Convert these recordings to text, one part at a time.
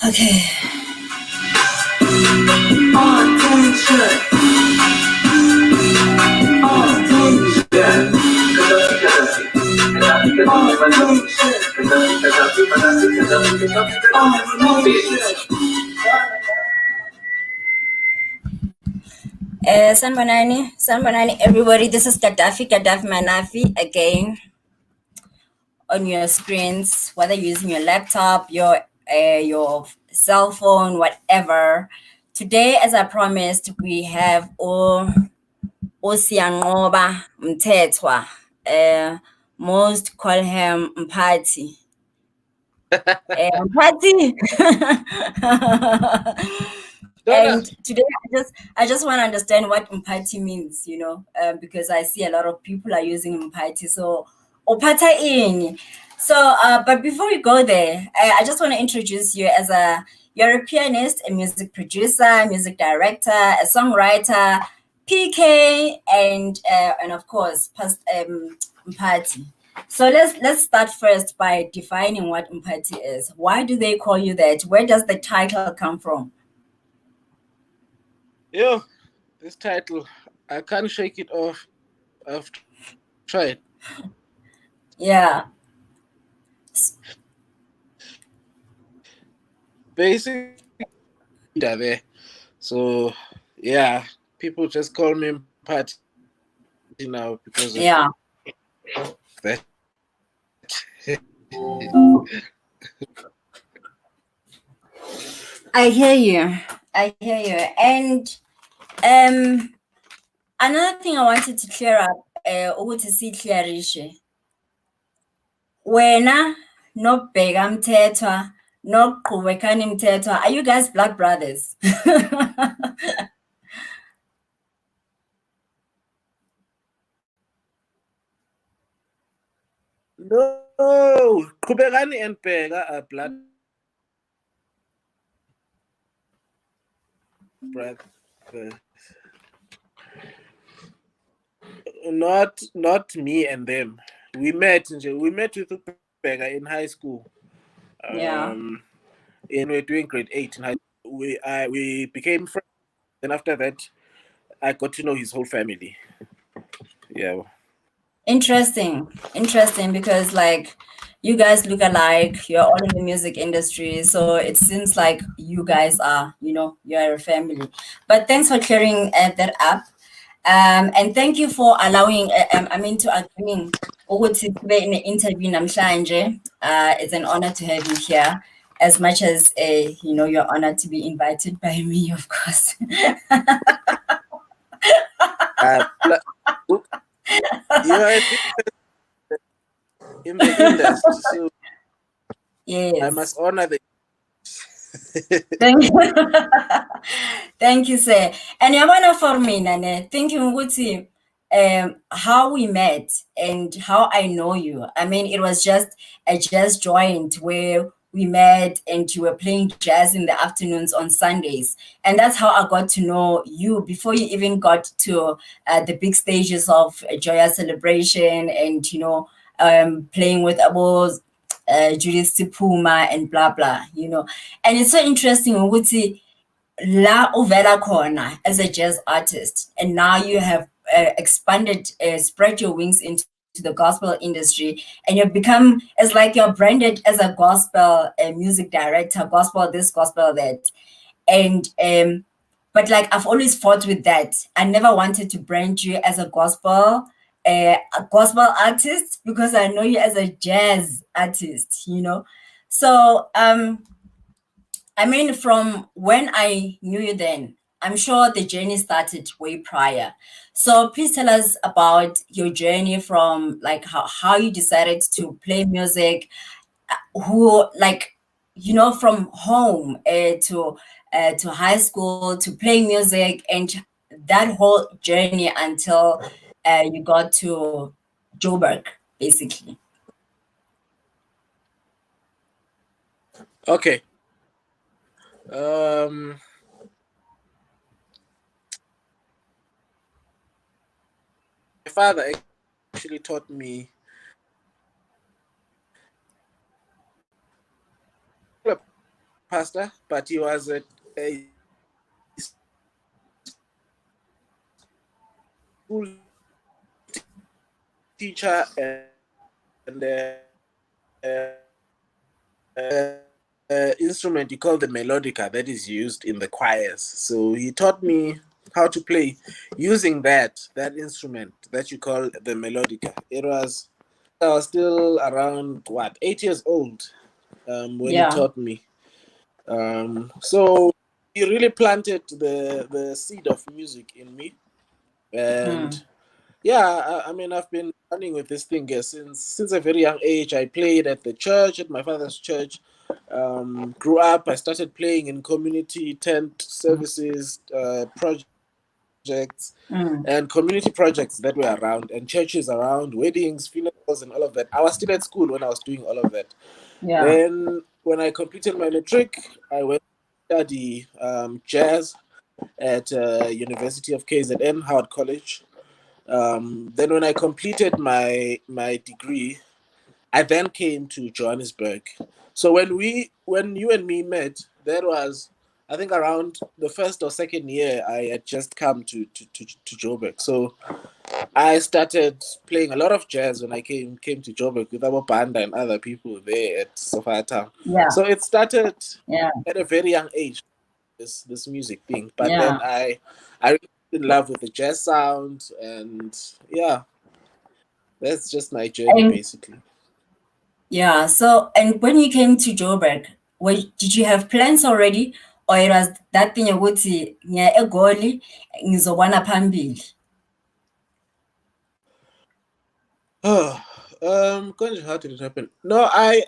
Okay. Sanbanani, everybody. This is Gaddafi Manafi again on your screens, whether you're using your laptop, your cell phone, whatever. Today, as I promised, we have SIYANQOBA MTHETHWA. Most call him Mphathi. Mphathi. Donna. And today I just want to understand what Mphathi means, because I see a lot of people are using Mphathi. So Opata in. So but before we go there, I just want to introduce you as you're a pianist, a music producer, music director, a songwriter, PK, and of course past Mphathi. So let's start first by defining what Mphathi is. Why do they call you that? Where does the title come from? Yo, this title, I can't shake it off. I've tried. Yeah. Basically, there. So, yeah, people just call me Mphathi now because of that. I hear you. And another thing I wanted to clear up, ukuthi siclearishe. Wena noBheka Mthethwa noQhubekani Mthethwa, are you guys blood brothers? No, Qhubekani and Pkkay are blood brothers. Not me and them. We met with Pkkay in high school. Yeah. And we're doing grade 8 in high school. We became friends. And after that, I got to know his whole family. Yeah. Interesting because like you guys look alike, you're all in the music industry, so it seems like you guys are, you're a family. But thanks for clearing that up, and thank you for allowing to agreeing ukuthi sibe in the interview namhlanje. It's an honor to have you here, as much as you're honored to be invited by me, of course. You are in the industry, so Yes. I must honor the. Thank you. Thank you, sir. And yabona for me, Nane, thinking ukuthi how we met and how I know you. I mean, it was just a jazz joint where we met and you were playing jazz in the afternoons on Sundays. And that's how I got to know you before you even got to the big stages of Joyous celebration and, playing with Abos, Julius Tipuma and blah, blah, And it's so interesting, ukuthi la uvela khona as a jazz artist, and now you have expanded, spread your wings into the gospel industry, and you've become, it's like you're branded as a gospel music director, gospel this, gospel that. And but like I've always fought with that. I never wanted to brand you as a gospel artist, because I know you as a jazz artist, So I mean, from when I knew you then, I'm sure the journey started way prior. So please tell us about your journey from like how you decided to play music, who like, from home to high school to playing music, and that whole journey until you got to Joburg, basically. Okay. My father actually taught me pastor, but he was a school teacher and instrument you call the melodica that is used in the choirs. So he taught me how to play using that instrument that you call the melodica. I was still around 8 years old when he Yeah. taught me. So he really planted the seed of music in me, and yeah, I mean, I've been running with this thing since a very young age. I played at the church, at my father's church. Grew up, I started playing in community tent services, projects, Mm. and community projects that were around, and churches around, weddings, funerals, and all of that. I was still at school when I was doing all of that. Yeah. Then, when I completed my matric, I went to study jazz at University of KZN, Howard College. Then when I completed my degree, I then came to Johannesburg. So when you and me met, that was I think around the first or second year I had just come to Joburg. So I started playing a lot of jazz when I came to Joburg with our band and other people there at Sophia Town. Yeah. So it started Yeah. at a very young age, this music thing. But Yeah. then I really fell in love with the jazz sound, and yeah, that's just my journey And basically. yeah, so and when you came to Joburg, did you have plans already, or it was that thing ukuthi ngiya eGoli ngizobona phambili? Oh, Konje, how did it happen? No, I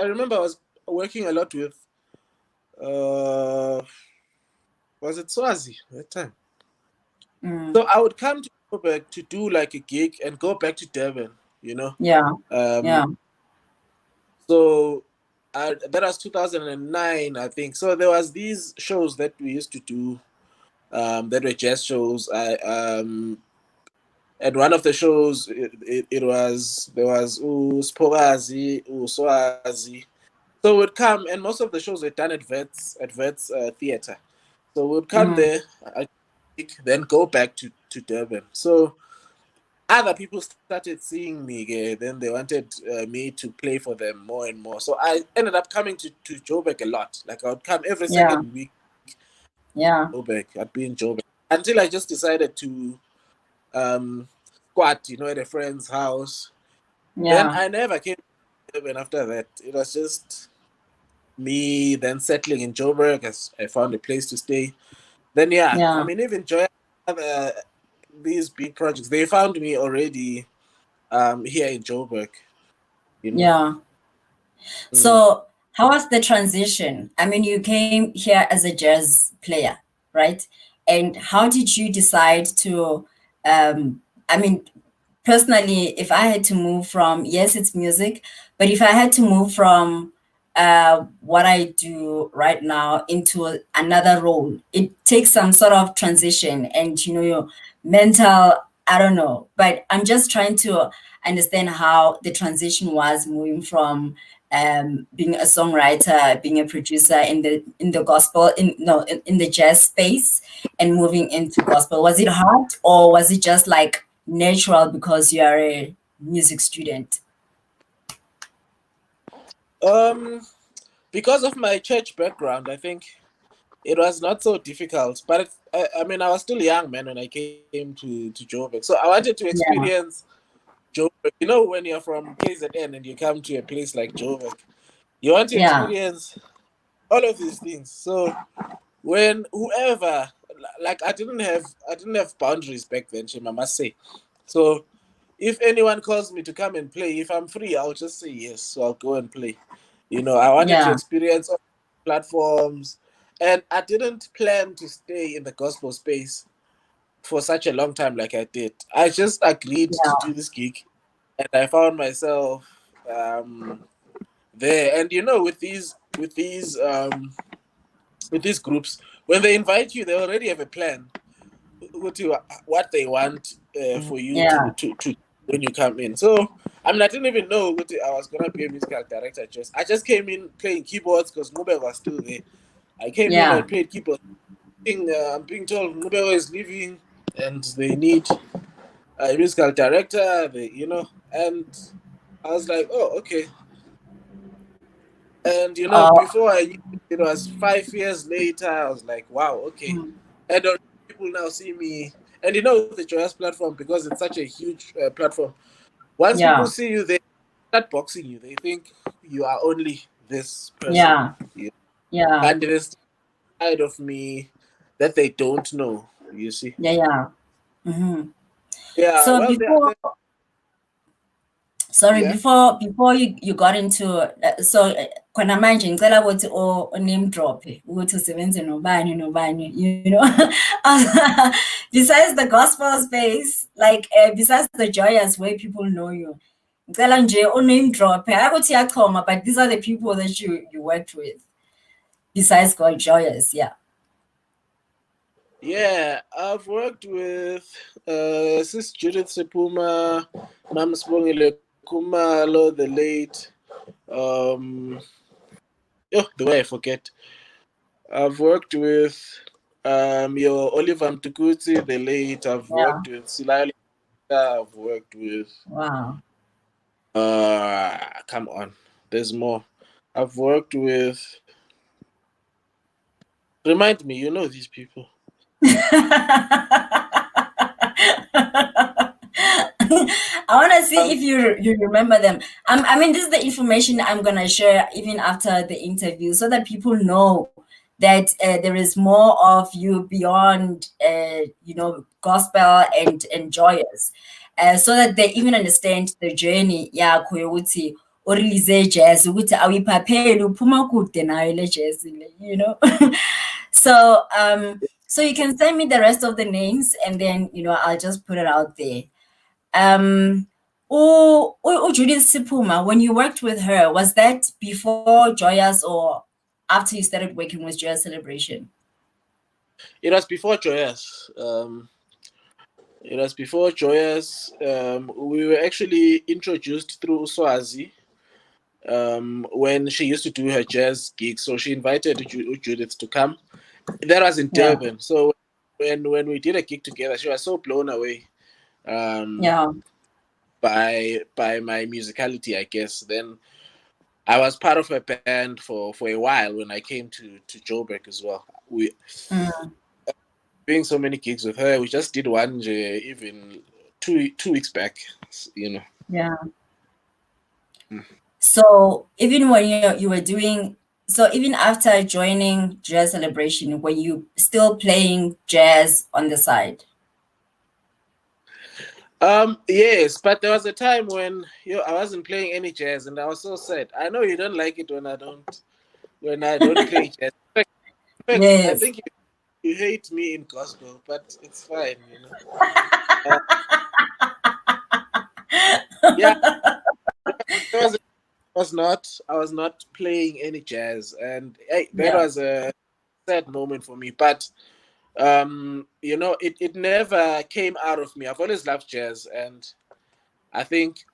remember I was working a lot with uh was it Swazi at that time? Mm. So I would come to Joburg to do like a gig and go back to Durban, you know. Yeah. Um, Yeah. so that was 2009, I think. So there was these shows that we used to do, that were jazz shows. And one of the shows, it was there was Spogazi, Swazi. So we'd come, and most of the shows were done at Vets Theatre. So we'd come Mm. there, I then go back to Durban. So other people started seeing me, then they wanted me to play for them more and more. So I ended up coming to Joburg a lot. Like I would come every Yeah. second week. Yeah. Joburg, I'd be in Joburg until I just decided to um, squat, at a friend's house. Then Yeah. I never came to Durban after that. It was just me then settling in Joburg as I found a place to stay. Then yeah, I Yeah. mean even Joy, these big projects, they found me already here in Joburg, you know. Yeah. Mm. So how was the transition? I mean, you came here as a jazz player, right? And how did you decide to I mean, personally, if I had to move from, yes, it's music, but if I had to move from what I do right now into another role, it takes some sort of transition and, your mental, I don't know, but I'm just trying to understand how the transition was moving from being a songwriter, being a producer in the gospel, in the jazz space, and moving into gospel. Was it hard, or was it just like natural because you are a music student? Um, because of my church background, I think it was not so difficult. But I mean, I was still young, man, when I came to Joburg, so I wanted to Yeah, experience Joburg. When you're from KZN and you come to a place like Joburg, you want to yeah, experience all of these things. So when whoever, like, I didn't have boundaries back then, Shem, I must say. So if anyone calls me to come and play, if I'm free, I'll just say yes. So I'll go and play. I wanted to yeah, experience all platforms, and I didn't plan to stay in the gospel space for such a long time like I did. I just agreed to yeah, do this gig, and I found myself there. And with these groups, when they invite you, they already have a plan what they want for you yeah, to when you come in. So I mean, I didn't even know I was gonna be a musical director. I just came in playing keyboards because Ngube was still there. I came in and played keyboards. I'm being told Ngube is leaving and they need a musical director. And I was like, oh, okay. And before I knew it was 5 years later, I was like, wow, okay. And people now see me, and the Joyous platform, because it's such a huge platform. Once people see you, they start boxing you. They think you are only this person. And there's side of me that they don't know. You see. Yeah. Yeah. So Well, before you got into so khona manje ngicela ukuthi name drop ukuthi usebenze nobani besides the gospel space, like besides the Joyous where people know you, ngicela nje name drop akuthi yachoma, but these are the people that you worked with besides God Joyous. Yeah, I've worked with Sis Judith Sepuma, Mam Sibongile Kumalo, the late. The way I forget. I've worked with your Oliver Mtukudzi, the late. I've worked with Silali. I've worked with. Wow. Come on, there's more. I've worked with. Remind me, these people. I want to see if you remember them. I mean, this is the information I'm going to share even after the interview so that people know that there is more of you beyond, gospel and Joyous. So that they even understand the journey. Yeah, ukuthi o release jazz, ukuthi awuyiphapheli uphuma kude nayo le jazz, So you can send me the rest of the names and then I'll just put it out there. Judith Sipuma, when you worked with her, was that before Joyous or after you started working with Joyous Celebration? It was before Joyous. It was before Joyous. We were actually introduced through Swazi when she used to do her jazz gigs. So she invited Judith to come. That was in Durban. So when we did a gig together, she was so blown away. By my musicality, I guess. Then I was part of her band for a while when I came to Joburg as well. We doing so many gigs with her. We just did one even two weeks back, Yeah. So even when you were doing, so even after joining Jazz Celebration, were you still playing jazz on the side? Yes, but there was a time when I wasn't playing any jazz, and I was so sad. I know you don't like it when I don't play jazz. In fact, I think you hate me in gospel, but it's fine, Yeah, I was not playing any jazz, and that was a sad moment for me. But it never came out of me. I've always loved jazz, and I think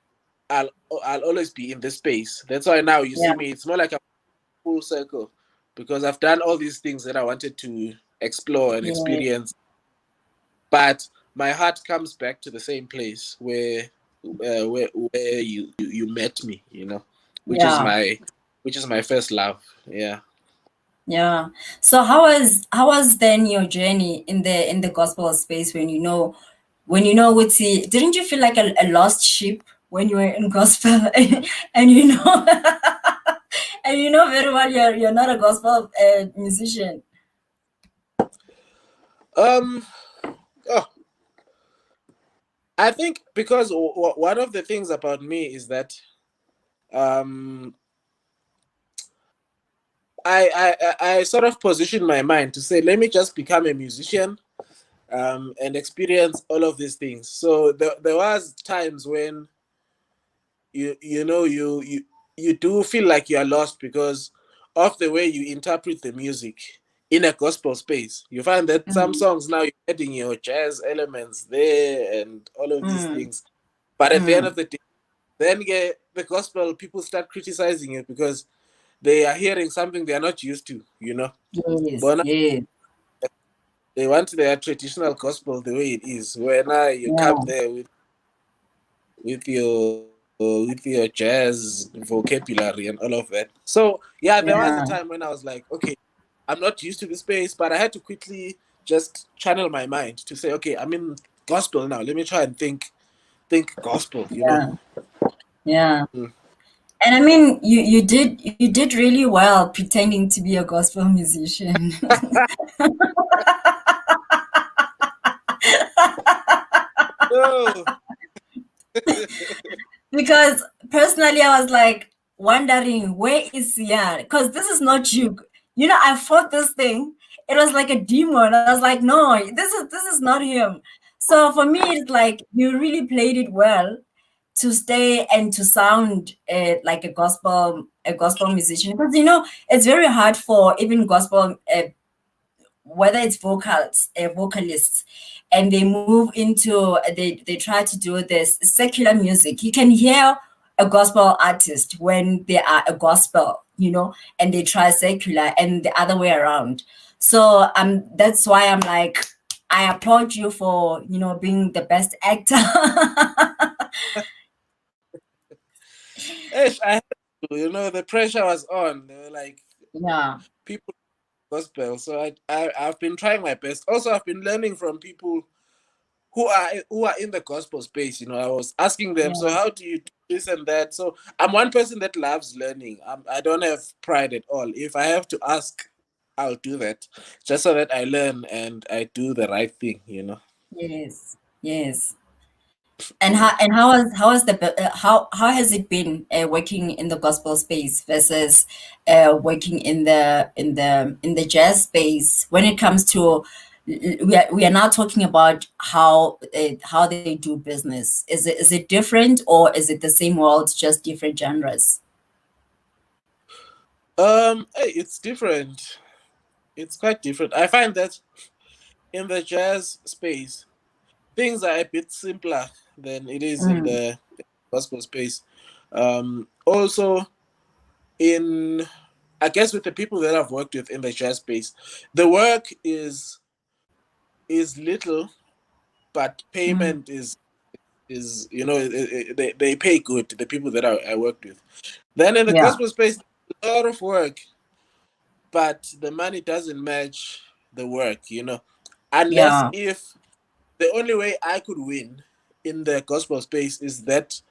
I'll always be in this space. That's why now you see me. It's more like a full circle because I've done all these things that I wanted to explore and experience. But my heart comes back to the same place where you met me, which is my first love. Yeah. Yeah. So how was then your journey in the gospel space when didn't you feel like a lost sheep when you were in gospel and and very well you're not a gospel musician? I think because one of the things about me is that I sort of position my mind to say, let me just become a musician and experience all of these things. So there was times when you do feel like you are lost because of the way you interpret the music in a gospel space. You find that some songs now you're adding your jazz elements there and all of these things. But at the end of the day, then the gospel people start criticizing it because they are hearing something they are not used to, you know. Yes, But yes, they want their traditional gospel the way it is. When you yeah, come there with your jazz vocabulary and all of that. So yeah, there was a yeah, time when I was like, okay, I'm not used to this space, but I had to quickly just channel my mind to say, okay, I'm in gospel now. Let me try and think gospel, you know. yeah, yeah. Mm. And I mean, you did really well pretending to be a gospel musician. Oh, Because personally, I was like wondering, where is Sian? Because this is not you. You know, I fought this thing. It was like a demon. I was like, no, this is not him. So for me, it's like you really played it well to stay and to sound like a gospel musician. Because you know, it's very hard for even gospel whether it's vocalists, and they move into they try to do this secular music. You can hear a gospel artist when they are a gospel, you know, and they try secular, and the other way around. So that's why I'm like, I applaud you for, you know, being the best actor. Ish, I had to, you know, the pressure was on. They were like Yeah, people gospel. So I've been trying my best. Also, I've been learning from people who are in the gospel space. You know, I was asking them, so yeah, how do you do this and that? So I'm one person that loves learning. I don't have pride at all. If I have to ask, I'll do that, just so that I learn and I do the right thing. You know. yes, yes. And Mm. how has how has it been working in the gospel space versus working in the jazz space when it comes to we are now talking about how they do business. Is it different, or is it the same world, just different genres? Hey, it's different. It's quite different. I find that in the jazz space, things are a bit simpler than it is in Mm, the gospel space. Also, in I guess with the people that I've worked with in the jazz space, the work is little, but mm, payment is you know they pay good. The people that I worked with. Then in the yeah, gospel space, a lot of work, but the money doesn't match the work. You know, unless yeah, if the only way I could win in the gospel space is that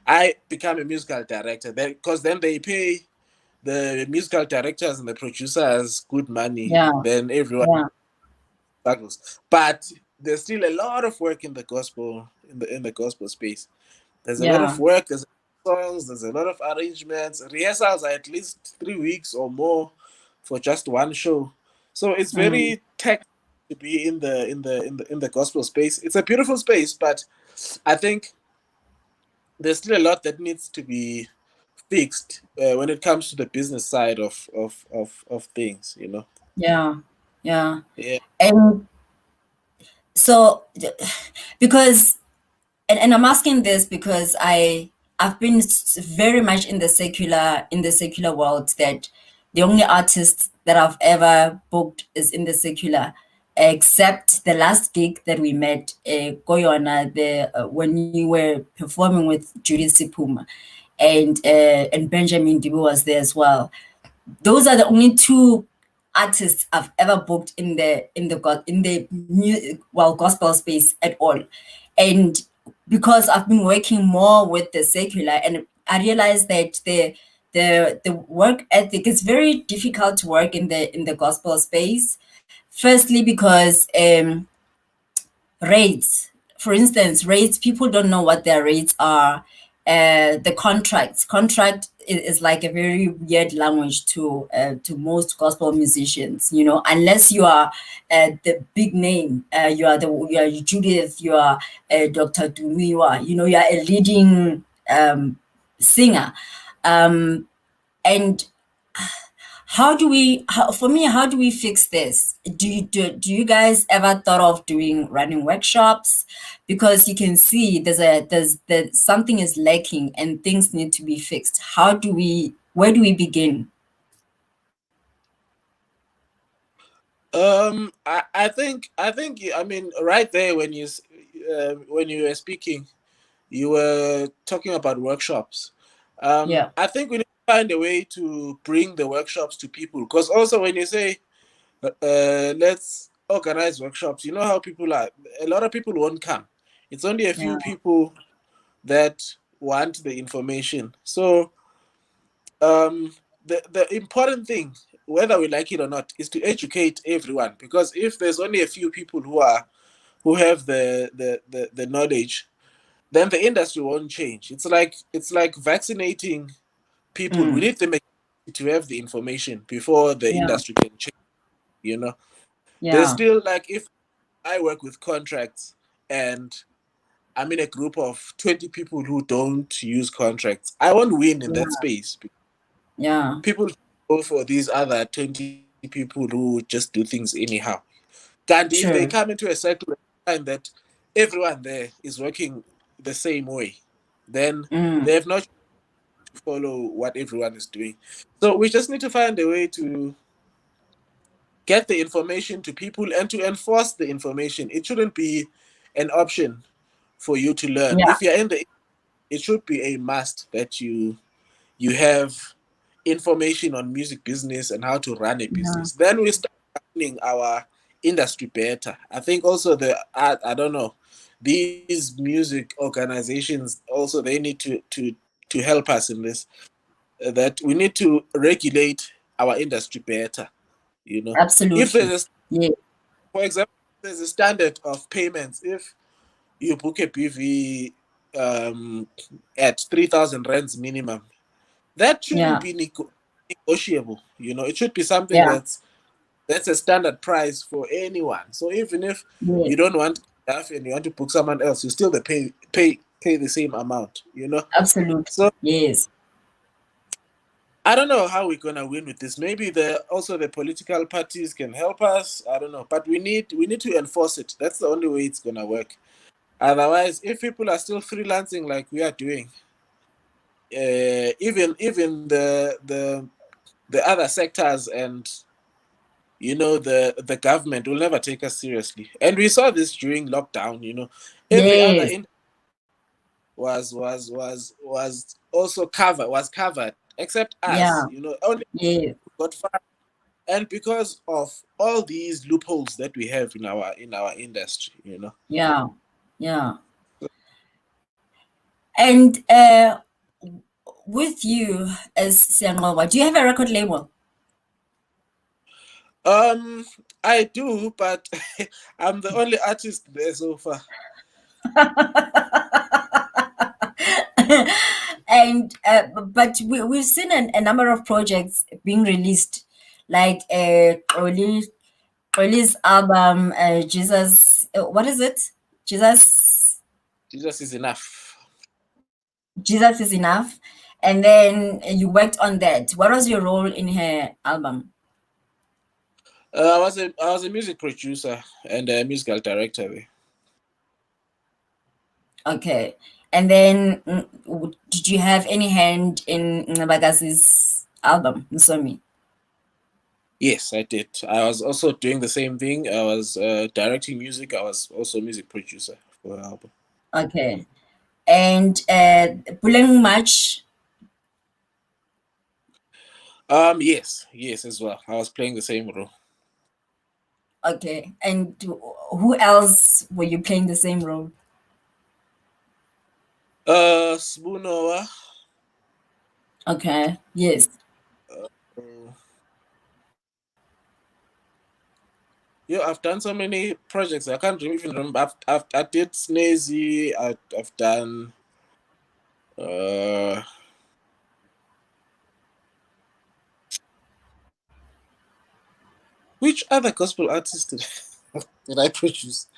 I become a musical director. Because then they pay the musical directors and the producers good money. yeah, Then everyone yeah, struggles. But there's still a lot of work in the gospel in the gospel space. There's a lot of yeah, work. There's songs. There's a lot of arrangements. Rehearsals are at least 3 weeks or more for just one show. So it's mm, very tech to be in the gospel space. It's a beautiful space, but I think there's still a lot that needs to be fixed when it comes to the business side of things. You know. yeah, yeah. Yeah. And so because and I'm asking this because I've been very much in the secular world, that the only artist that I've ever booked is in the secular, except the last gig that we met, Koyona, the when you were performing with Judy Sipuma, and Benjamin Dibu was there as well. Those are the only two artists I've ever booked in the gospel space at all. And because I've been working more with the secular, and I realized that the work ethic is very difficult to work in the gospel space. Firstly, because rates, for instance, rates, people don't know what their rates are. The contract is like a very weird language to most gospel musicians, you know, unless you are the big name. You are Judith, you are Dr. Dumi, you are a leading singer. um, and how do we, for me, how do we fix this? Do you guys ever thought of running workshops? Because you can see there's something is lacking and things need to be fixed. Where do we begin? I mean, right there when you were speaking, you were talking about workshops. Yeah, I think we need to find a way to bring the workshops to people, because also when you say let's organize workshops, you know how people are. A lot of people won't come. It's only a yeah, few people that want the information. So the important thing, whether we like it or not, is to educate everyone. Because if there's only a few people who have the knowledge, then the industry won't change. It's like vaccinating people. We mm, need them to have the information before the yeah, industry can change. You know, there's yeah, still, like, if I work with contracts and I'm in a group of 20 people who don't use contracts, I won't win in that yeah, space. yeah. People go for these other 20 people who just do things anyhow. And if they True. come into a circle and find that everyone there is working the same way, then Mm, they have not to follow what everyone is doing. So we just need to find a way to get the information to people and to enforce the information. It shouldn't be an option for you to learn. yeah, If you're in the, it should be a must that you have information on music business and how to run a yeah, business. Then we start running our industry better. I think also I don't know, these music organizations also, they need to help us in this. That we need to regulate our industry better. You know, if absolutely. there's a, Yeah, for example, there's a standard of payments. If you book a PV um, at 3,000 rands minimum, that shouldn't yeah, be negotiable. You know, it should be something yeah, that's a standard price for anyone. So even if yeah, you don't want staff and you want to book someone else, you still pay the same amount. You know, absolutely. so Yes. I don't know how we're gonna win with this. Maybe the political parties can help us. I don't know, but we need to enforce it. That's the only way it's gonna work. Otherwise, if people are still freelancing like we are doing, even the other sectors and the government will never take us seriously. And we saw this during lockdown. Every other Yes. was covered except us. Yeah. Only Yes. got fired. And because of all these loopholes that we have in our industry. Yeah. Yeah. And with you as SIYANQOBA, do you have a record label? Um, I do, but I'm the only artist there so far. And but we've seen a number of projects being released, like Xoli's album, Jesus. What is it? Jesus. Jesus is enough. Jesus is enough. And then you worked on that. What was your role in her album? I was a music producer and a musical director there. Okay. And then did you have any hand in Nabagazi's album, Msomi? Yes, I did. I was also doing the same thing. I was directing music. I was also a music producer for the album. Okay. And Puleng Match. Yes, as well. I was playing the same role. Okay. And who else were you playing the same role? Spunoa. Okay. Yes. Uh, yeah, I've done so many projects. I can't even remember. I did Snazy. I've done. Uh, which other gospel artist did I produce?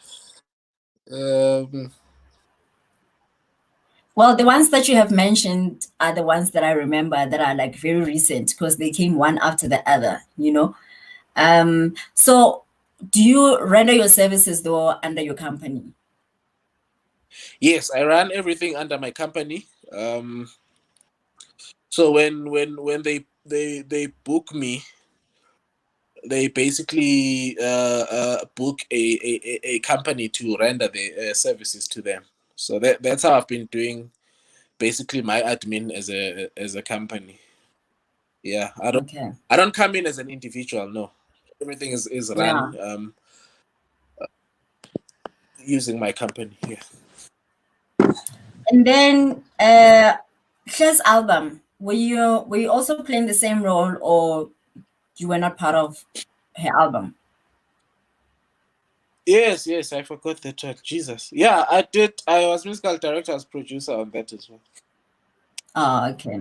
Um, Well, the ones that you have mentioned are the ones that I remember that are like very recent because they came one after the other, you know. So do you render your services though under your company? Yes, I run everything under my company. So when they book me, they basically book a company to render the services to them. So that's how I've been doing basically my admin as a company. Yeah, Okay. I don't come in as an individual. No, everything is Yeah. run using my company. Yeah. And then Claire's album, were you also playing the same role or you were not part of her album? Yes, yes, I forgot the track. Jesus. Yeah, I did. I was musical director as producer on that as well. Oh, okay.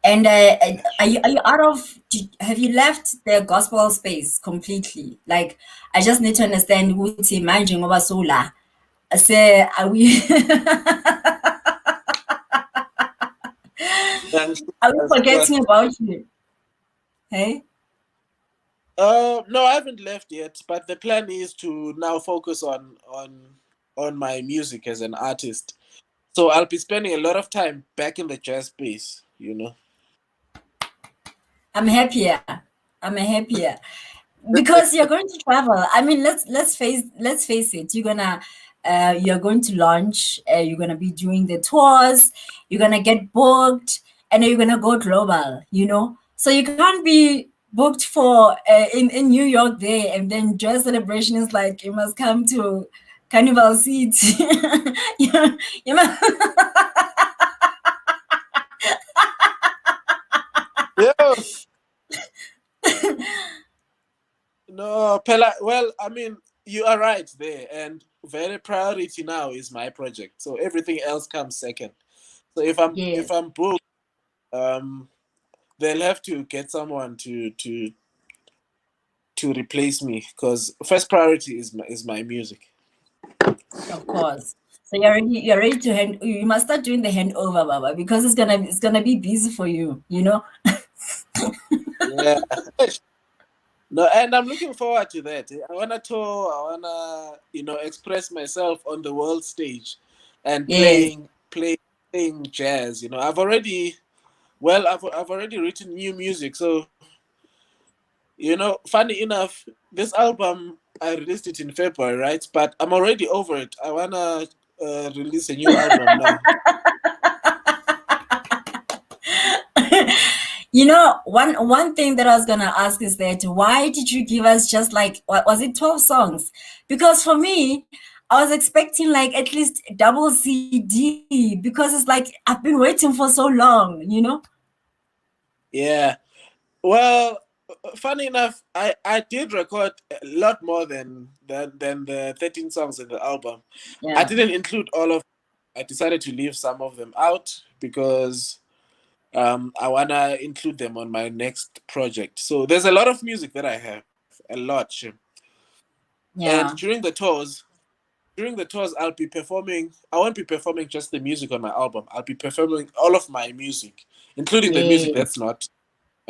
And are you out of? Have you left the gospel space completely? Like, I just need to understand who's managing over solar. I say, are we And are we as forgetting what? about you? Hey, No, I haven't left yet, but the plan is to now focus on my music as an artist. So I'll be spending a lot of time back in the jazz space. You know. I'm happier. I'm happier because you're going to travel. I mean, let's face it. You're going to launch. You're gonna be doing the tours. You're gonna get booked, and then you're gonna go global. You know, so you can't be booked for in New York there, and then jazz celebration is like you must come to Carnival Seat. you, you must, Yeah. No, Pella. Well, I mean, you are right there, and very priority now is my project. So everything else comes second. So if yes. I'm booked, um, they'll have to get someone to replace me because first priority is my music. Of course. So you're ready to hand you must start doing the handover, Baba, because it's gonna be busy for you, you know? Yeah. No, and I'm looking forward to that. I wanna tour. I wanna express myself on the world stage, and Yes. playing jazz. I've already written new music. So funny enough, this album I released it in February, right? But I'm already over it. I wanna release a new album now. You know, one thing that I was gonna ask is that why did you give us just like what was it, 12 songs? Because for me, I was expecting like at least double CD because it's like I've been waiting for so long, you know? Yeah. Well, funny enough, I did record a lot more than the 13 songs in the album. I Yeah. didn't include all of. I decided to leave some of them out because I wanna include them on my next project. So there's a lot of music that I have, a lot. Shem. And Yeah. during the tours, I'll be performing. I won't be performing just the music on my album. I'll be performing all of my music, including the music Yes. that's not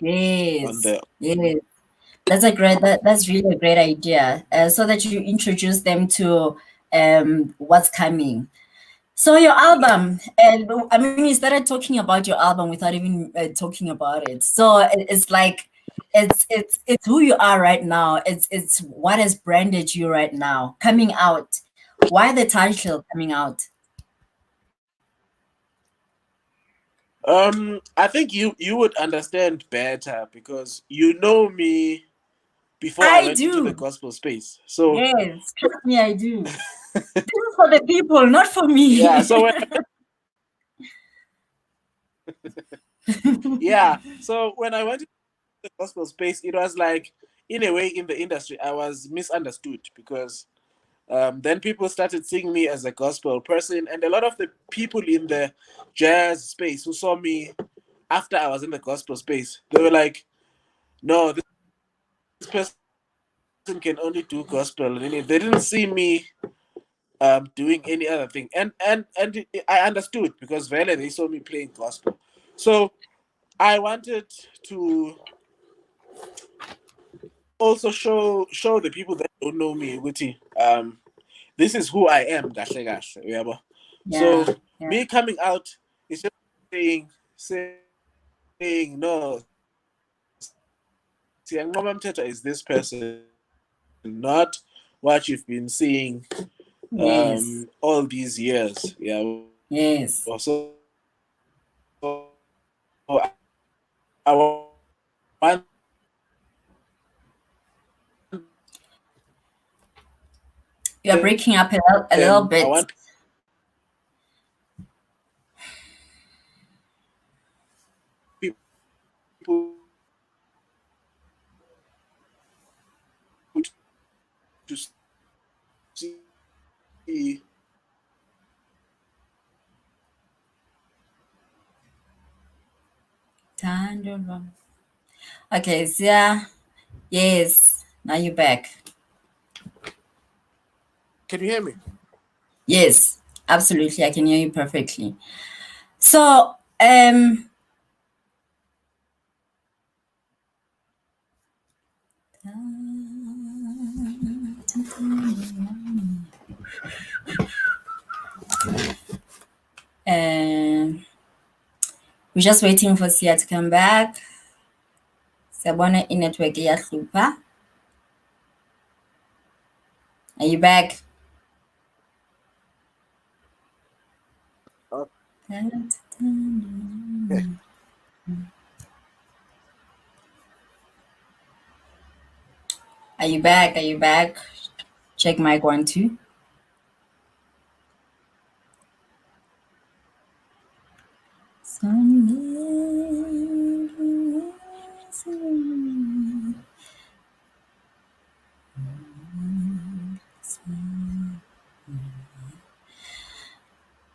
on Yes. the. Yes. That's really a great idea. So that you introduce them to what's coming. So your album, and I mean, you started talking about your album without even talking about it. So it's like it's who you are right now. It's what has branded you right now. Coming out. Why the title coming out? I think you would understand better because you know me before I I went into the do. gospel space. So Yes, trust me, I do. This is for the people, not for yeah, me. so when I went into the gospel space, it was like in a way in the industry I was misunderstood because then people started seeing me as a gospel person, and a lot of the people in the jazz space who saw me after I was in the gospel space, they were like, "No, this person can only do gospel." And they didn't see me doing any other thing. And I understood because Vele, they saw me playing gospel. So I wanted to also show the people that don't know me, Uguti, this is who I am, kahle kahle, uyabo. Yeah. So Yeah. me coming out is just saying no, SIYANQOBA Mthethwa is this person, not what you've been seeing Yes. all these years. Yeah. Yes. So I want You're breaking up a little them. I bit. want people to see. Okay, Zia. Yes. Now you're back. Can you hear me? Yes, absolutely. I can hear you perfectly. So, um, um, we're just waiting for Sia to come back. Siyabona i-network iyahlupha. Are you back? Okay. Are you back? Are you back? Check mic 1, 2.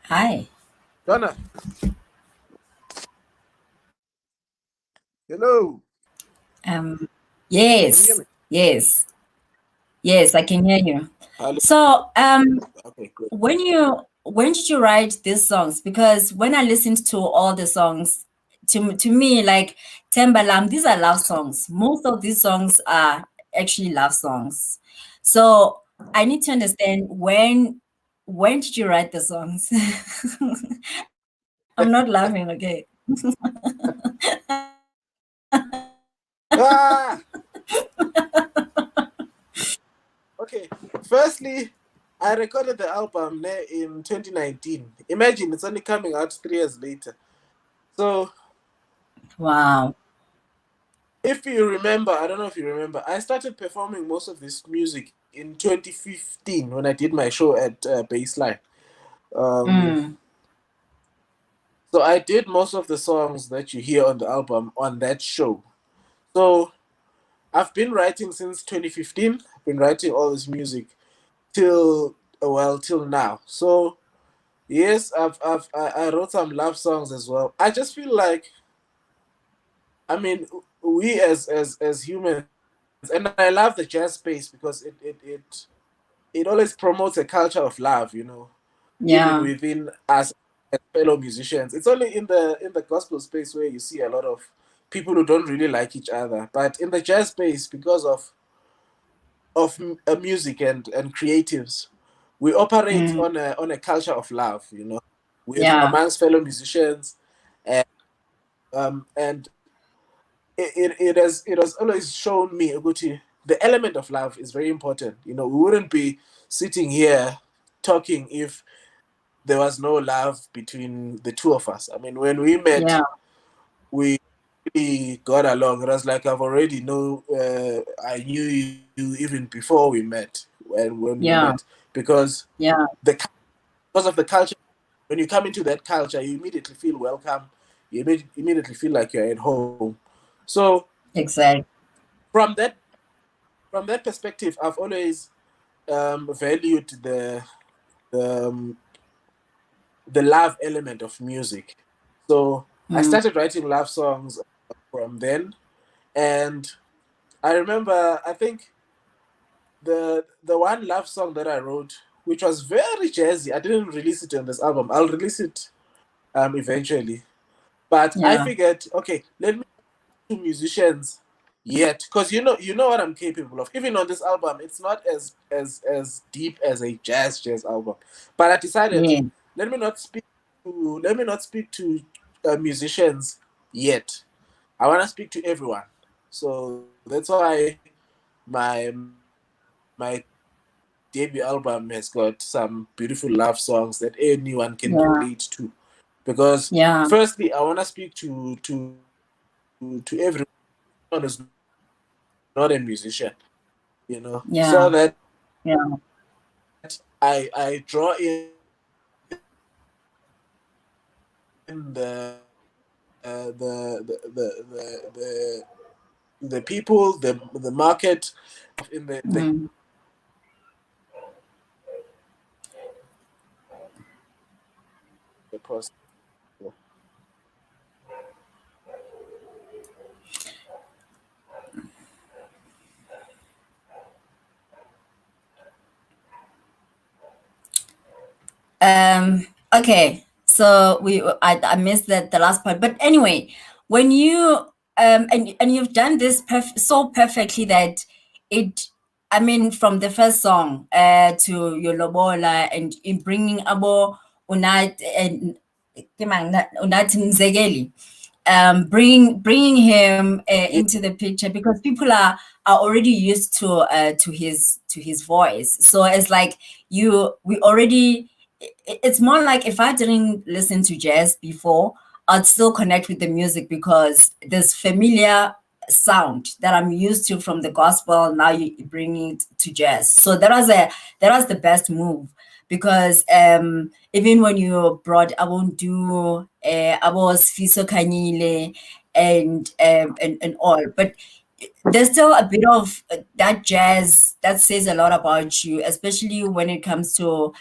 Hi. Donna, hello. Um, Can you hear yes, me? yes, yes, I can hear you. Hello. So, Okay, good. when did you write these songs? Because when I listened to all the songs, to me, like Tembalam, these are love songs. Most of these songs are actually love songs. So I need to understand when did you write the songs? I'm not laughing, okay? Ah, okay. Firstly, I recorded the album in 2019. Imagine it's only coming out 3 years later. So Wow. if you remember, I don't know if you remember, I started performing most of this music in 2015 when I did my show at Baseline. Um, Mm, so I did most of the songs that you hear on the album on that show. So I've been writing since 2015. I've been writing all this music till now. So yes, I wrote some love songs as well. I just feel like, I mean, we as humans, and I love the jazz space because it always promotes a culture of love, even yeah, within us as fellow musicians. It's only in the gospel space where you see a lot of people who don't really like each other. But in the jazz space, because of music and creatives, we operate mm, on a culture of love, with yeah, amongst fellow musicians, and and it has always shown me, Uguti, the element of love is very important. We wouldn't be sitting here talking if there was no love between the two of us. I mean, when we met, yeah, we really got along. It was like I knew you even before we met. When we yeah, met, because yeah, the because of the culture. When you come into that culture, you immediately feel welcome. You immediately feel like you're at home. So exactly. from that from that perspective, I've always valued the um, the love element of music. So I Mm, started writing love songs from then, and I remember, I think the one love song that I wrote which was very jazzy. I didn't release it on this album. I'll release it eventually. But I figured, okay, let me to musicians yet, because you know what I'm capable of. Even on this album, it's not as deep as a jazz album. But I decided let me not speak to musicians yet. I want to speak to everyone. So that's why my debut album has got some beautiful love songs that anyone can relate to. Because firstly, I want to speak to everyone who's not a musician, so that I draw in the people, the market in the process. Okay, so I missed the last part, but anyway, when you and you've done this so perfectly that it, I mean, from the first song to your lobola, and in bringing abo unat and unat Mzegeli, bringing him into the picture, because people are already used to his voice. So it's like we already. It's more like if I didn't listen to jazz before, I'd still connect with the music because there's familiar sound that I'm used to from the gospel. Now you bring it to jazz. So that was the best move, because even when you brought I won't do I was Fiso Kanyile and all, but there's still a bit of that jazz that says a lot about you, especially when it comes to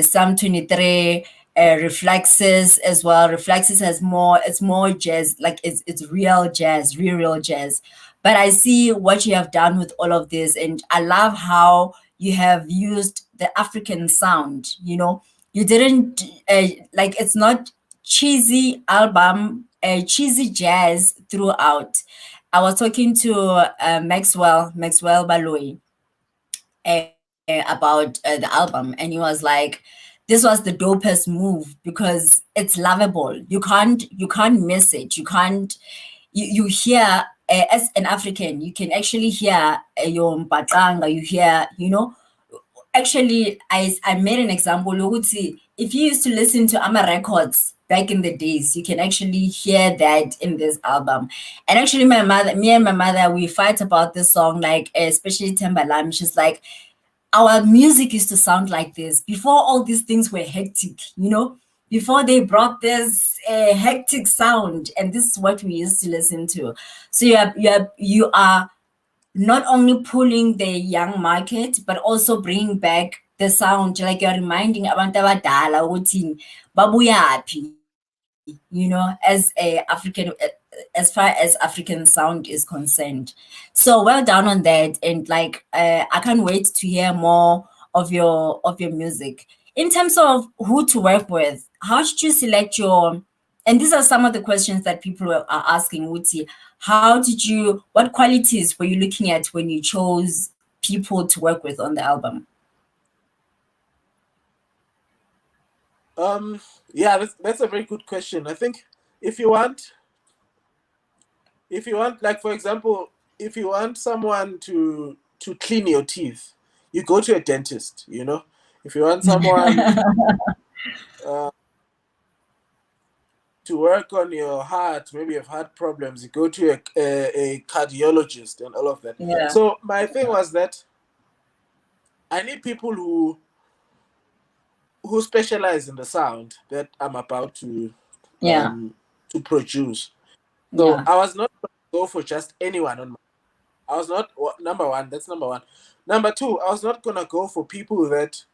Psalm 23, Reflexes as well. Reflexes has more, it's more jazz, like it's real jazz, real jazz. But I see what you have done with all of this, and I love how you have used the African sound. You didn't like, it's not cheesy album, cheesy jazz throughout. I was talking to Maxwell Baloi about the album, and he was like, "This was the dopest move because it's lovable. You can't miss it. You hear as an African, you can actually hear your mpatanga. You hear, actually, I made an example. Ukuthi, if you used to listen to Ama records back in the days, you can actually hear that in this album. And actually, me and my mother, we fight about this song, like especially Tembalam. She's like, our music used to sound like this before all these things were hectic. Before they brought this hectic sound, and this is what we used to listen to. So you are not only pulling the young market, but also bringing back the sound. Like you're reminding abantu abadala ukuthi babuyaphi, as a African, as far as African sound is concerned. So well done on that, and like I can't wait to hear more of your music. In terms of who to work with, how should you select your, and these are some of the questions that people are asking, Wuti. What qualities were you looking at when you chose people to work with on the album? Yeah, that's a very good question. I think if you want, like, for example, if you want someone to clean your teeth, you go to a dentist. If you want someone to work on your heart, maybe you've had problems, you go to a cardiologist and all of that. Yeah. So my thing was that I need people who specialize in the sound that I'm about to produce. So I was not going to go for just anyone on my. I was not number one. That's number one. Number two, I was not gonna go for people that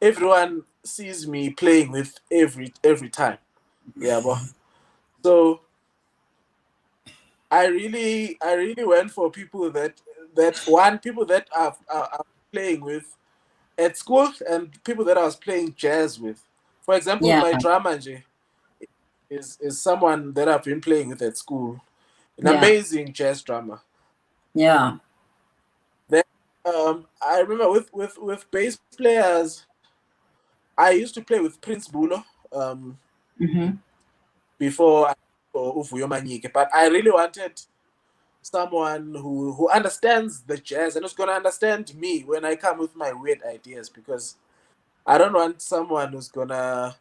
everyone sees me playing with every time. Yeah, but so I really went for people that people that are playing with at school and people that I was playing jazz with. For example, my drummer is someone that I've been playing with at school. An amazing jazz drummer. Yeah. Then I remember with bass players, I used to play with Prince Bulo before Uvuyo Manyike, but I really wanted someone who understands the jazz and who's gonna understand me when I come with my weird ideas, because I don't want someone who's gonna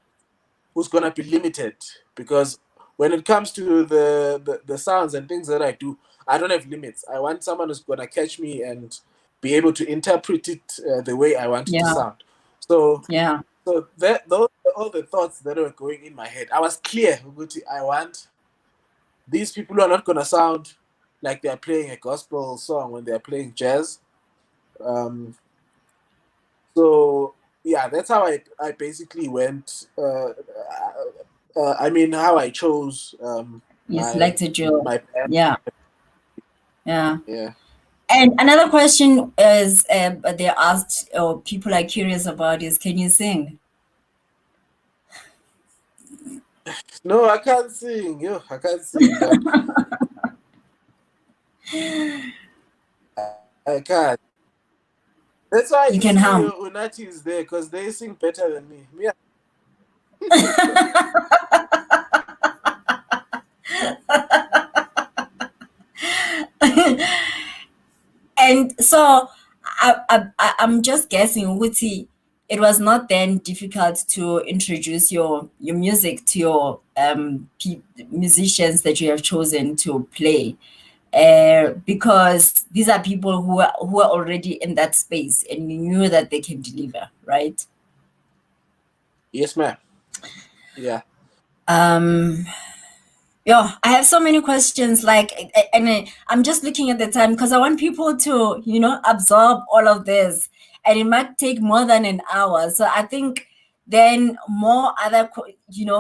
be limited, because when it comes to the sounds and things that I do, I don't have limits. I want someone who's gonna catch me and be able to interpret it the way I want it to sound. So those are all the thoughts that were going in my head. I was clear, I want these people who are not gonna sound like they're playing a gospel song when they're playing jazz. So yeah, that's how I basically went. I mean, how I chose. You selected your my band. Yeah. Yeah. And another question is, they asked, or people are curious about, is can you sing? No, I can't sing. Yo, I can't sing, but I can't. That's why You can hum. Unati is there, because they sing better than me. Yeah. And so I'm just guessing, Wuti, it was not then difficult to introduce your music to your musicians that you have chosen to play, because these are people who are already in that space and you knew that they can deliver, right? Yes, ma'am. Yeah. Yeah, I have so many questions, like, and I'm just looking at the time because I want people to, absorb all of this, and it might take more than an hour. So I think then more other,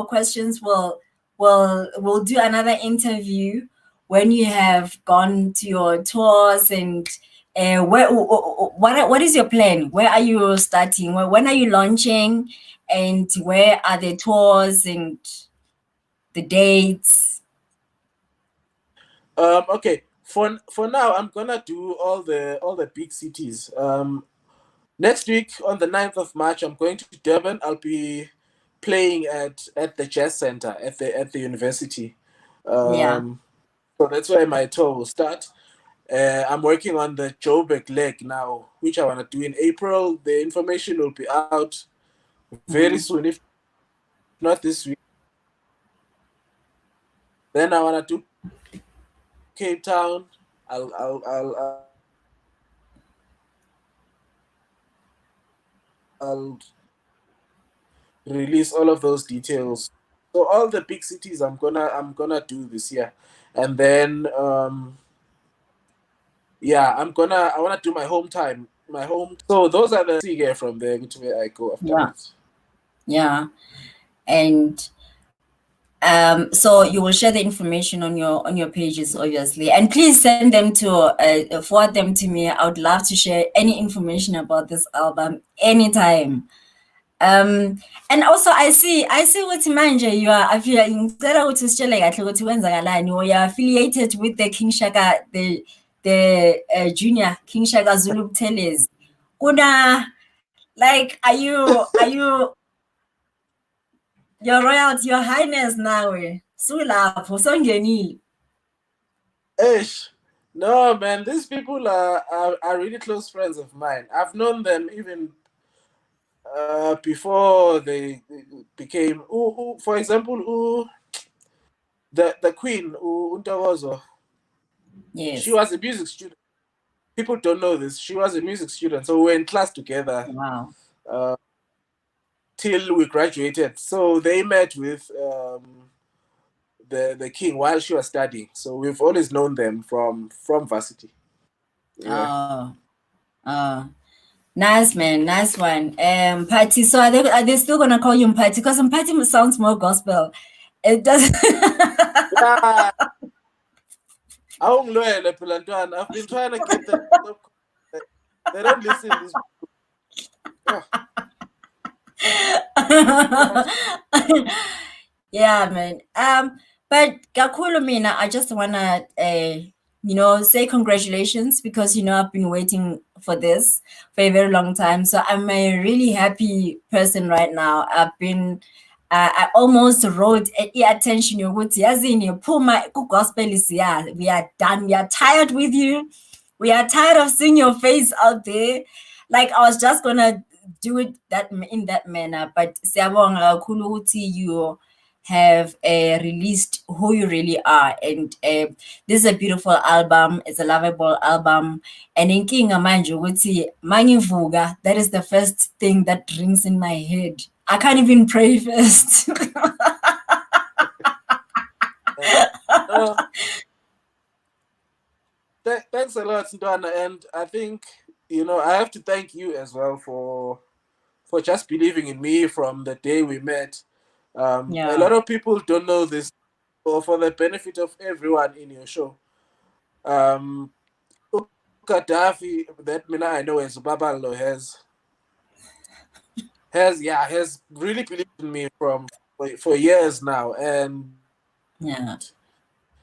questions will do another interview when you have gone to your tours, and what is your plan? Where are you starting? When are you launching? And where are the tours and the dates? Okay. For now, I'm gonna do all the big cities. Next week on the 9th of March, I'm going to Durban. I'll be playing at the Jazz Center at the university. So that's where my tour will start. I'm working on the Joburg leg now, which I want to do in April. The information will be out very soon, if not this week. Then I want to do Cape Town. I'll release all of those details. So all the big cities I'm gonna do this year, and then yeah, I wanna do my home time, So those are the figure from there, which way I go after that. Yeah, and so you will share the information on your pages, obviously, and please send them to forward them to me. I would love to share any information about this album anytime. And also I see ukuthi manje you are ngicela ukuthi usitshele kahle ukuthi kwenzakalani, or you are affiliated with the King Shaka, the junior King Shaka Zulu Buthelezi. Kuna, like, are you your royalty, your highness nawe sulapho songenile? Ish. No, man, these people are really close friends of mine. I've known them even before they became. For example, the Queen, Untawozo. Yes. She was a music student. People don't know this. She was a music student, so we were in class together. Wow. Till we graduated. So they met with the king while she was studying. So we've always known them from varsity. Yeah. Nice, man. Nice one. Mphathi. So are they still gonna call you Mphathi? Because Mphathi sounds more gospel. It doesn't. Yeah. I've been trying to get them. They don't listen. Yeah, man. But kakhulu mina, I just wanna say congratulations because I've been waiting for this for a very long time. So I'm a really happy person right now. I almost wrote attention yokuthi yazini phuma ku-gospel siya. We are done. We are tired with you. We are tired of seeing your face out there. Like I was just gonna do it in that manner, but siyabonga kakhulu ukuthi you have released who you really are, and this is a beautiful album. It's a lovable album, and inkinga manje ukuthi mangivuka, that is the first thing that rings in my head. I can't even pray first. Thanks a lot, Ndwana, and I think I have to thank you as well for just believing in me from the day we met. A lot of people don't know this, or for the benefit of everyone in your show. Gaddafi, that Mina I know as Babalo has really believed in me for years now, and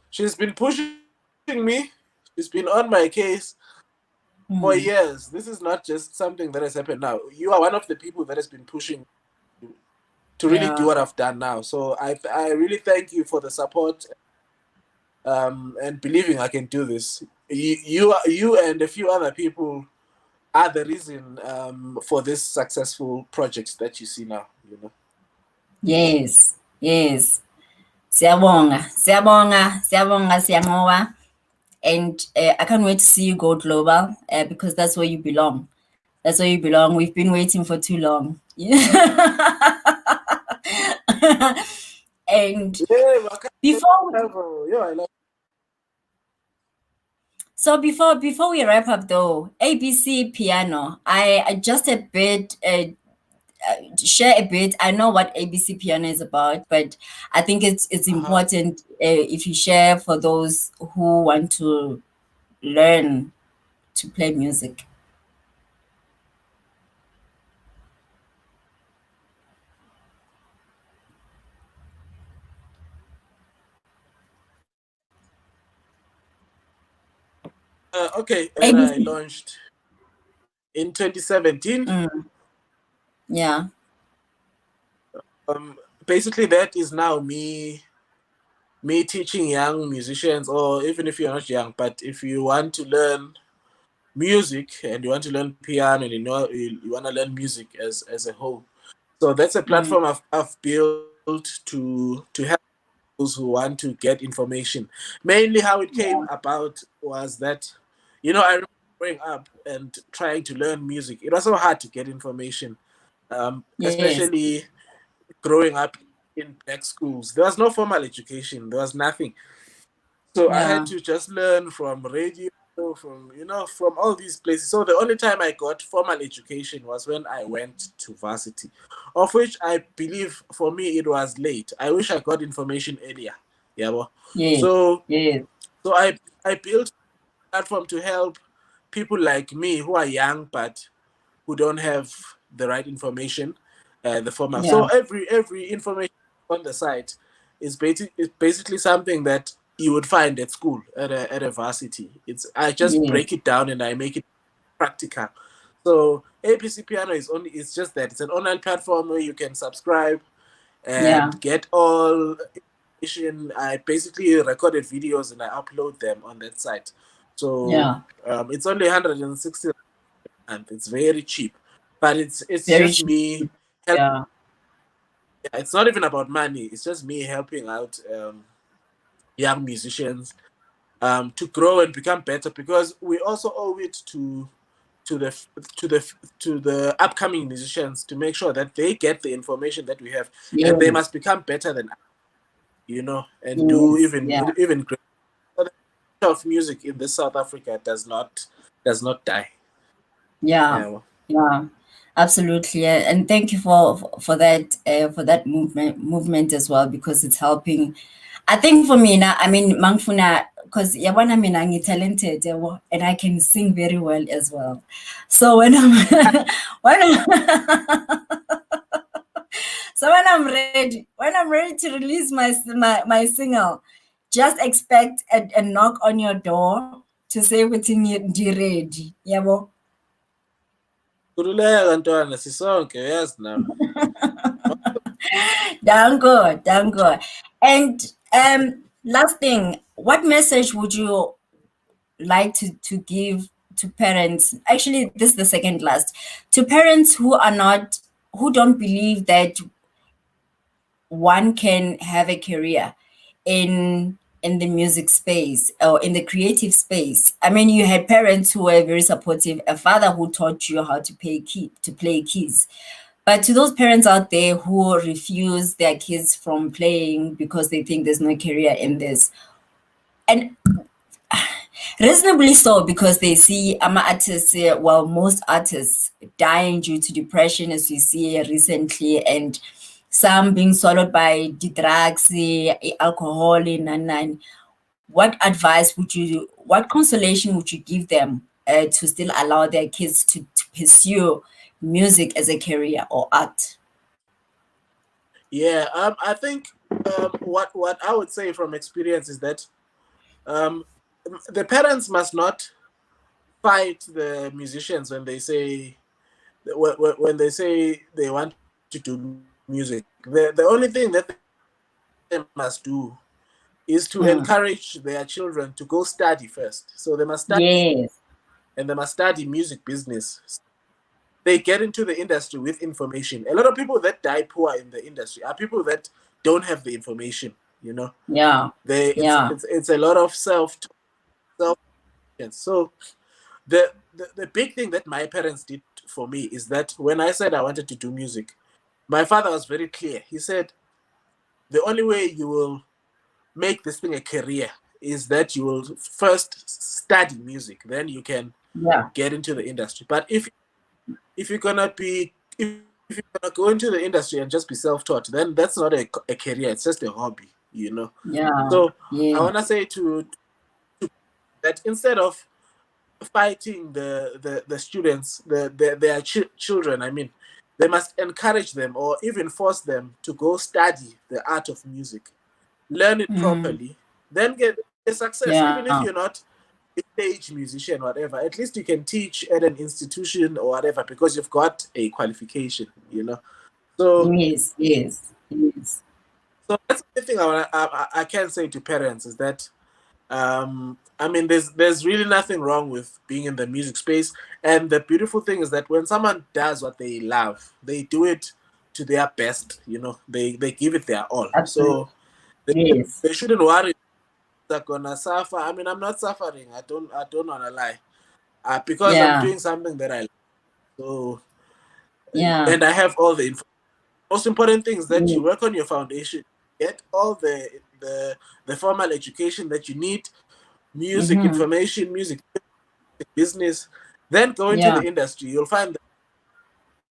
she's been pushing me. She's been on my case for years. This is not just something that has happened now. You are one of the people that has been pushing to really do what I've done now. So I really thank you for the support and believing I can do this. You and a few other people are the reason for this successful projects that you see now. Yes. Siyabonga, SIYANQOBA. And I can't wait to see you go global because that's where you belong. That's where you belong. We've been waiting for too long. And before we wrap up though, ABC Piano, I just a bit share a bit. I know what ABC Piano is about, but I think it's important if you share for those who want to learn to play music. Okay, and I launched in 2017. Yeah. Basically, that is now me teaching young musicians, or even if you're not young, but if you want to learn music and you want to learn piano and you want to learn music as a whole. So that's a platform I've built to help those who want to get information. Mainly how it came about was that, I remember growing up and trying to learn music. It was so hard to get information, especially growing up in black schools. There was no formal education. There was nothing. So I had to just learn from radio, from all these places. So the only time I got formal education was when I went to varsity, of which I believe for me it was late. I wish I got information earlier. So I built a platform to help people like me who are young but who don't have the right information, the format. So every information on the site is basically something that you would find at school at a varsity. I just break it down and I make it practical. So ABC Piano it's just that it's an online platform where you can subscribe and get all information. I basically recorded videos and I upload them on that site. So it's only 160 and it's very cheap, but it's very just cheap. Me helping. It's not even about money. It's just me helping out young musicians to grow and become better, because we also owe it to the upcoming musicians to make sure that they get the information that we have, and they must become better than us, and do even great. The of music in this South Africa does not die. Yeah, absolutely, and thank you for that movement as well, because it's helping. I think for me now, I mean, mangfuna because yabona mina ngi-talented yabo, and I can sing very well as well. So when I'm when I'm so when I'm ready to release my single, just expect a knock on your door to say within you ready. Yabo. Khululeka ntwana sisonke uyazi nawe. Dango. And last thing, what message would you like to give to parents? Actually, this is the second last. To parents who don't believe that one can have a career in the music space or in the creative space. I mean, you had parents who were very supportive, a father who taught you how to play keys. But to those parents out there who refuse their kids from playing because they think there's no career in this, and reasonably so, because they see artists, well, most artists dying due to depression, as we see recently, and some being swallowed by the drugs, alcohol, and what consolation would you give them to still allow their kids to pursue music as a career or art? Yeah, I think what I would say from experience is that the parents must not fight the musicians when they say they want to do music. The only thing that they must do is to encourage their children to go study first. So they must study, Yes. and they must study music business. They get into the industry with information. A lot of people that die poor in the industry are people that don't have the information. You know, Yeah. It's a lot of self. So the big thing that my parents did for me is that when I said I wanted to do music, my father was very clear. He said, the only way you will make this thing a career is that you will first study music, then you can get into the industry. But if you're gonna go into the industry and just be self-taught, then that's not a career, it's just a hobby, you know. So I want to say to that instead of fighting the students, their children, I mean, they must encourage them or even force them to go study the art of music, learn it properly, then get a success. Even if you're not a stage musician, whatever, at least you can teach at an institution or whatever because you've got a qualification, you know. So yes. So that's the thing I can say to parents is that I mean, there's really nothing wrong with being in the music space, and the beautiful thing is that when someone does what they love, they do it to their best. You know, they give it their all. Absolutely. So they shouldn't worry they're gonna suffer. I mean, I'm not suffering. I don't wanna lie, because I'm doing something that I like. So and I have all the info. Most important thing is that you work on your foundation, get all the formal education that you need, music information, music business, then go into the industry. You'll find that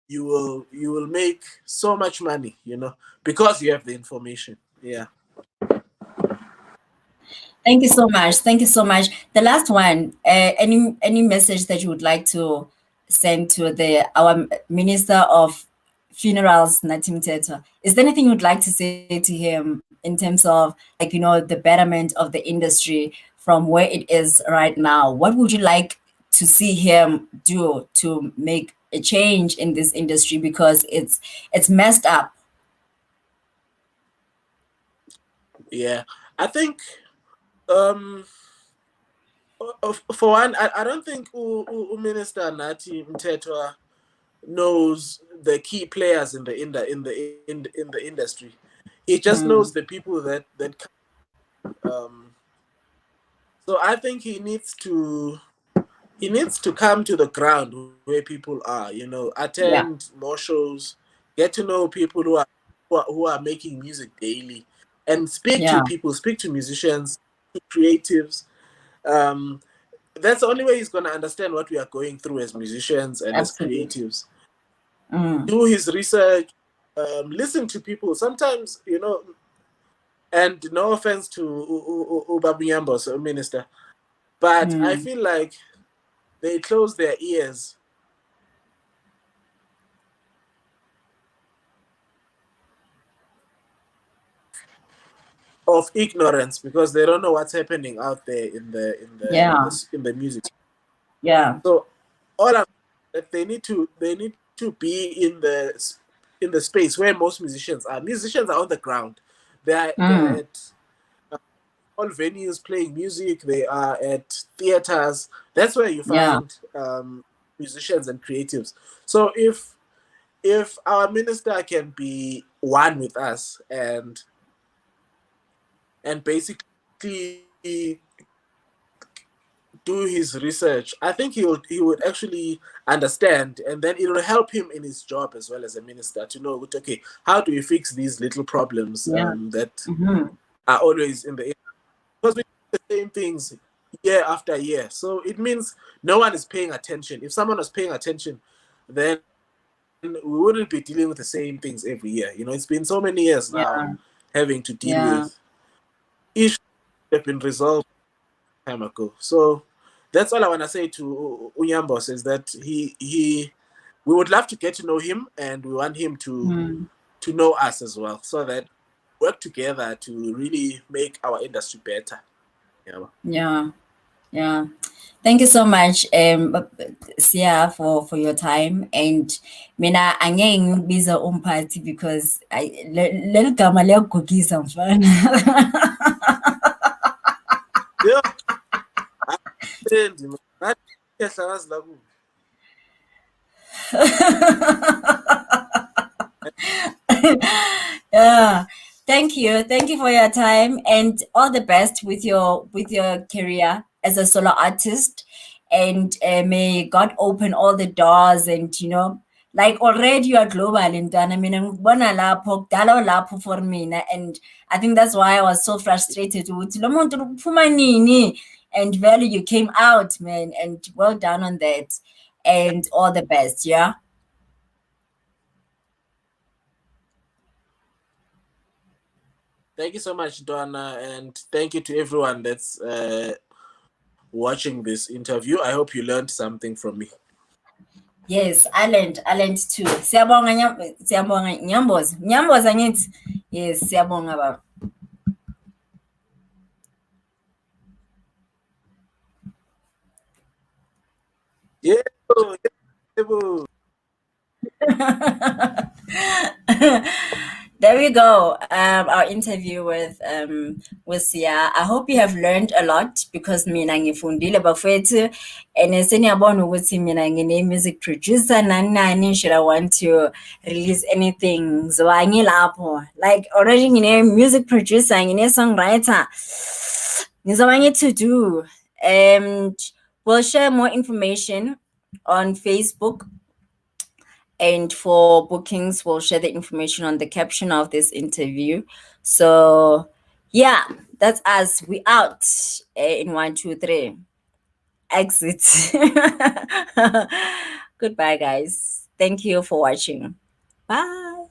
you will make so much money, you know, because you have the information. Yeah. Thank you so much. The last one, any message that you would like to send to our Minister of Funerals, Nathi Mthethwa? Is there anything you'd like to say to him in terms of, like, the betterment of the industry from where it is right now? What would you like to see him do to make a change in this industry, because it's messed up? Yeah, I think for one, I don't think Minister Nathi Mthethwa knows the key players in the industry. He just knows the people that so I think he needs to come to the ground where people are, you know, attend more shows, get to know people who are making music daily, and speak to people, speak to musicians, to creatives. That's the only way he's going to understand what we are going through as musicians and Absolutely. as creatives. Do his research, listen to people. Sometimes, you know, And no offense to Ubabu Nyambos, minister, but I feel like they close their ears of ignorance because they don't know what's happening out there in the music. Yeah. So all of that they need to be in the space where most musicians are. Musicians are on the ground. They're at all venues playing music. They are at theaters. That's where you find musicians and creatives. So if our minister can be one with us and basically do his research, I think he would actually understand, and then it will help him in his job as well as a minister to know, okay, how do we fix these little problems that are always in the air? Because we do the same things year after year, so it means no one is paying attention. If someone was paying attention, then we wouldn't be dealing with the same things every year. It's been so many years now having to deal with issues that have been resolved time ago. So that's all I want to say to Unyambos is that we would love to get to know him, and we want him to know us as well, so that we work together to really make our industry better. Yeah. Thank you so much, Sia, for your time. And mina angeke ngibiza Mphathi because leli gama liyagugisa mfana. Yeah. Thank you for your time, and all the best with your career as a solo artist. And may God open all the doors, and like already you are global in Ghana. I mean, ngibona lapho kudala lapho for mina, and I think that's why I was so frustrated with lo muntu uphuma nini, and value you came out, man, and well done on that, and all the best. Yeah. Thank you so much, Donna, and thank you to everyone that's watching this interview. I hope you learned something from me. Yes, I learned too. Siyabonga Nyamboza. Nyamboza ngithi. Yes, siyabonga baba. Yebo. There we go. Our interview with Sia. I hope you have learned a lot, because mina ngifundile bafethu, and seniyabona ukuthi mina ngine music producer nani, should I want to release anything zoba ngilapho, like already ngine music producer, ngine songwriter, ngizoba to do. And we'll share more information on Facebook. And for bookings, we'll share the information on the caption of this interview. So, yeah, that's us. We out in 1, 2, 3. Exit. Goodbye, guys. Thank you for watching. Bye.